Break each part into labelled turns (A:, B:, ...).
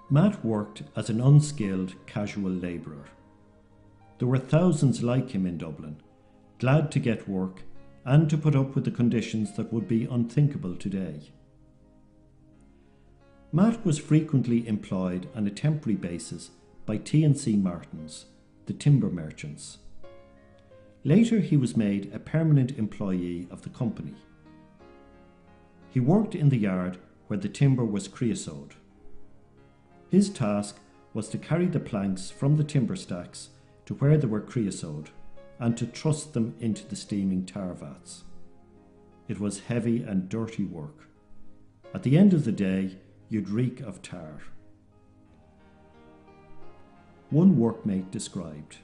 A: Matt worked as an unskilled casual labourer. There were thousands like him in Dublin, glad to get work and to put up with the conditions that would be unthinkable today. Matt was frequently employed on a temporary basis by T&C Martins, the timber merchants. Later he was made a permanent employee of the company. He worked in the yard where the timber was creosoted. His task was to carry the planks from the timber stacks to where they were creosoted and to thrust them into the steaming tar vats. It was heavy and dirty work. At the end of the day, you'd reek of tar. One workmate described,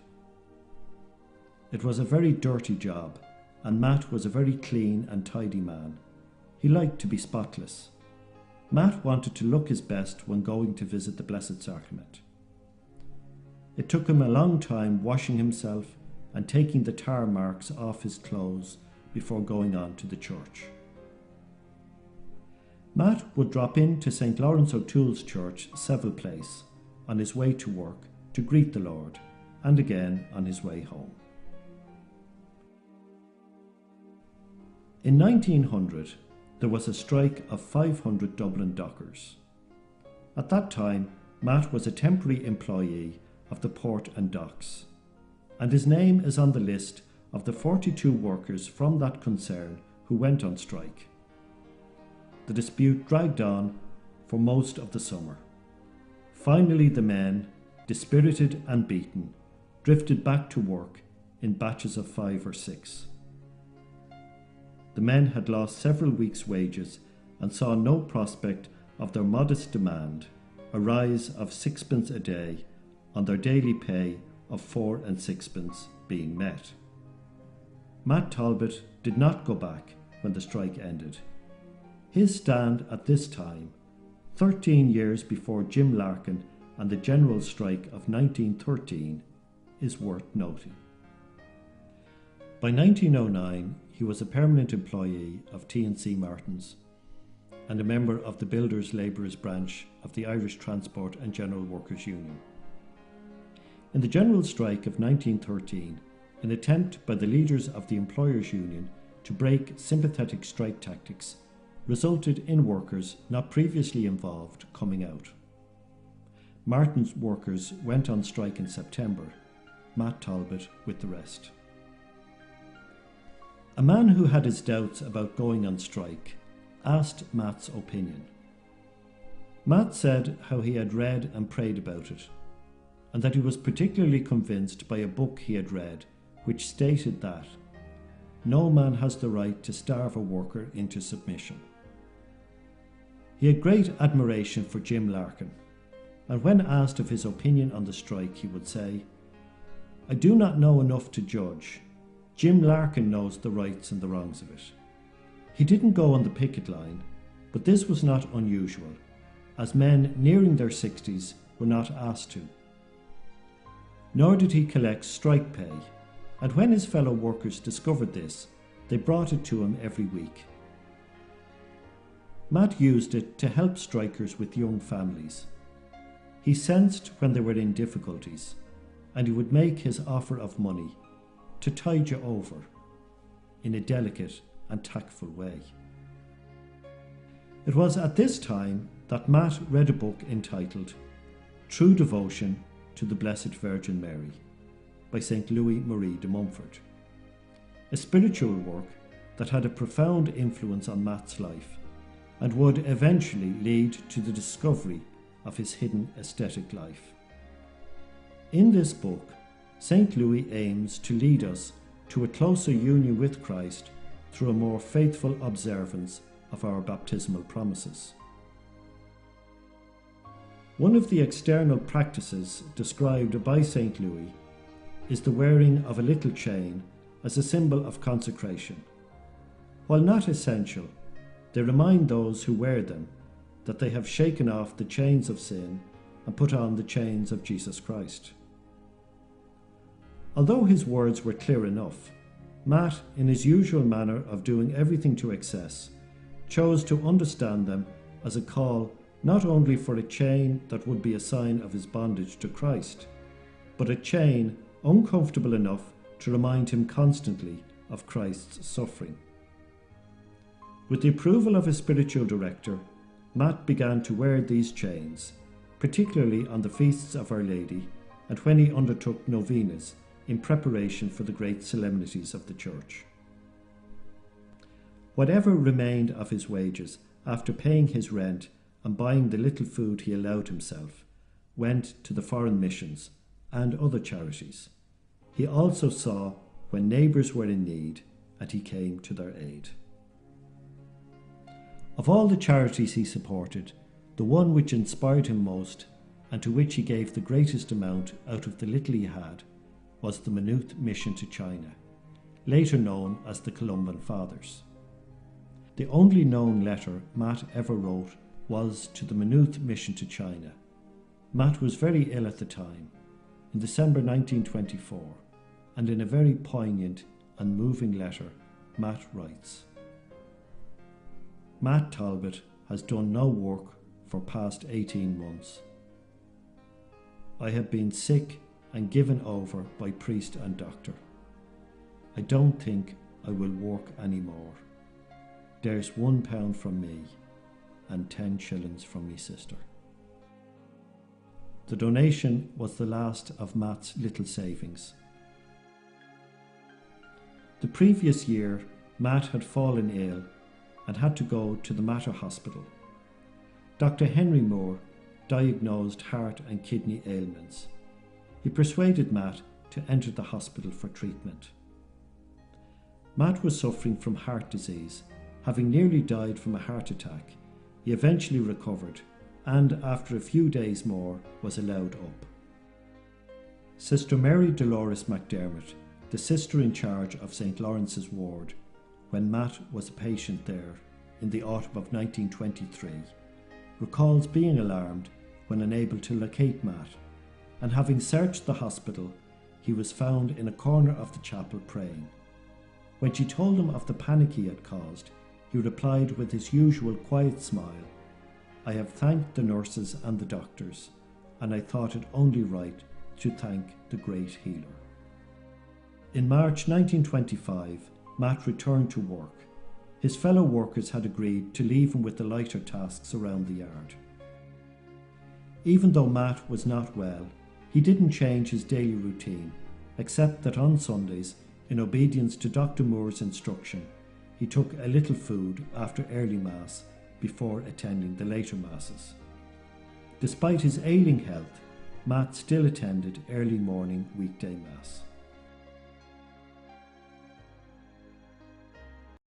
A: "It was a very dirty job, and Matt was a very clean and tidy man. He liked to be spotless. Matt wanted to look his best when going to visit the Blessed Sacrament. It took him a long time washing himself and taking the tar marks off his clothes before going on to the church." Matt would drop in to St. Lawrence O'Toole's Church, Seville Place, on his way to work to greet the Lord, and again on his way home. In 1900, there was a strike of 500 Dublin dockers. At that time, Matt was a temporary employee of the port and docks, and his name is on the list of the 42 workers from that concern who went on strike. The dispute dragged on for most of the summer. Finally, the men, dispirited and beaten, drifted back to work in batches of 5 or 6. The men had lost several weeks' wages and saw no prospect of their modest demand, a rise of 6pence a day, on their daily pay of 4 and 6pence being met. Matt Talbot did not go back when the strike ended. His stand at this time, 13 years before Jim Larkin and the general strike of 1913, is worth noting. By 1909, he was a permanent employee of T&C Martin's and a member of the Builders Labourers branch of the Irish Transport and General Workers Union. In the general strike of 1913, an attempt by the leaders of the Employers' Union to break sympathetic strike tactics resulted in workers not previously involved coming out. Martin's workers went on strike in September, Matt Talbot with the rest. A man who had his doubts about going on strike asked Matt's opinion. Matt said how he had read and prayed about it, and that he was particularly convinced by a book he had read which stated that no man has the right to starve a worker into submission. He had great admiration for Jim Larkin, and when asked of his opinion on the strike, he would say, "I do not know enough to judge. Jim Larkin knows the rights and the wrongs of it." He didn't go on the picket line, but this was not unusual, as men nearing their 60s were not asked to. Nor did he collect strike pay, and when his fellow workers discovered this, they brought it to him every week. Matt used it to help strikers with young families. He sensed when they were in difficulties, and he would make his offer of money to tide you over in a delicate and tactful way. It was at this time that Matt read a book entitled True Devotion to the Blessed Virgin Mary by St. Louis Marie de Montfort, a spiritual work that had a profound influence on Matt's life and would eventually lead to the discovery of his hidden ascetic life. In this book, St. Louis aims to lead us to a closer union with Christ through a more faithful observance of our baptismal promises. One of the external practices described by St. Louis is the wearing of a little chain as a symbol of consecration. While not essential, they remind those who wear them that they have shaken off the chains of sin and put on the chains of Jesus Christ. Although his words were clear enough, Matt, in his usual manner of doing everything to excess, chose to understand them as a call not only for a chain that would be a sign of his bondage to Christ, but a chain uncomfortable enough to remind him constantly of Christ's suffering. With the approval of his spiritual director, Matt began to wear these chains, particularly on the feasts of Our Lady and when he undertook novenas in preparation for the great solemnities of the Church. Whatever remained of his wages after paying his rent and buying the little food he allowed himself went to the foreign missions and other charities. He also saw when neighbours were in need and he came to their aid. Of all the charities he supported, the one which inspired him most and to which he gave the greatest amount out of the little he had was the Maynooth Mission to China, later known as the Columban Fathers. The only known letter Matt ever wrote was to the Maynooth Mission to China. Matt was very ill at the time, in December 1924, and in a very poignant and moving letter, Matt writes, "Matt Talbot has done no work for past 18 months. I have been sick and given over by priest and doctor. I don't think I will work any more. There's £1 from me and 10 shillings from me sister." The donation was the last of Matt's little savings. The previous year, Matt had fallen ill and had to go to the Mater Hospital. Dr. Henry Moore diagnosed heart and kidney ailments. He persuaded Matt to enter the hospital for treatment. Matt was suffering from heart disease, having nearly died from a heart attack. He eventually recovered and, after a few days more, was allowed up. Sister Mary Dolores McDermott, the sister in charge of St. Lawrence's ward, when Matt was a patient there in the autumn of 1923, recalls being alarmed when unable to locate Matt, and having searched the hospital, he was found in a corner of the chapel praying. When she told him of the panic he had caused, he replied with his usual quiet smile, "I have thanked the nurses and the doctors, and I thought it only right to thank the great healer." In March 1925, Matt returned to work. His fellow workers had agreed to leave him with the lighter tasks around the yard. Even though Matt was not well, he didn't change his daily routine, except that on Sundays, in obedience to Dr. Moore's instruction, he took a little food after early Mass before attending the later Masses. Despite his ailing health, Matt still attended early morning weekday Mass.